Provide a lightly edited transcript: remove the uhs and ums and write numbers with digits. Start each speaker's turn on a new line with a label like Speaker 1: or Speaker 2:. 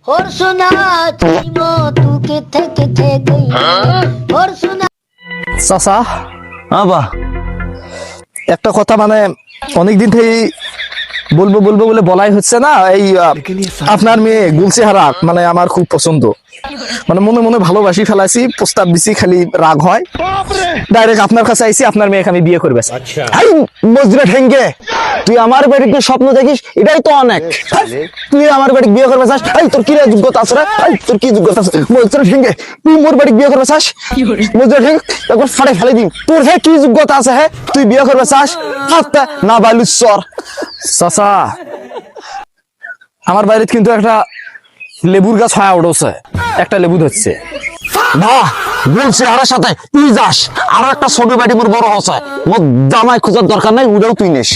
Speaker 1: और सुना तुझको तू किथे गई और सुना
Speaker 2: চাচা
Speaker 3: বা
Speaker 2: একটা কথা মানে অনেকদিন থেকে বলবো বলবো বলে বলাই হচ্ছে না। এই আপনার মেয়ে গুলচেহারা মানে আমার খুব পছন্দ, মানে মনে মনে ভালোবাসি ফেলাইছি, প্রস্তাব দিছি, খালি রাগ হয়। ডাইরেক্ট আপনার কাছে আইছি, আপনার মেয়েকে আমি বিয়ে করবে।
Speaker 3: এই মজরে ঠেঙ্গে, তুই আমার বাড়িতে স্বপ্ন দেখিস, এটাই তো অনেক। তুই আমার বাড়ি বিয়ে করবে চাস? এই তোর কি যোগ্যতা আছে রে? এই তোর কি যোগ্যতা আছে? মজরে ঠেঙ্গে, তুই মোর বাড়ি বিয়ে করবে চাস? মজরে ঠেঙ্গে একবার ফাড়ে ফেলে দিন। তোর হে কি যোগ্যতা আছে হে? তুই বিয়ে করবে চাস? হাতটা না বালুচর।
Speaker 2: চাচা আমার বাড়িতে কিন্তু একটা লেবুর গাছ হয়ে উঠছে, একটা লেবু ধরছে।
Speaker 3: বাহ, বলছি আর সাথে তুই যাস, আর একটা ছোট বাড়ি মোর বড় হচ্ছে, মোর জামাই খোঁজার দরকার নাই, উড়াও তুই নিস।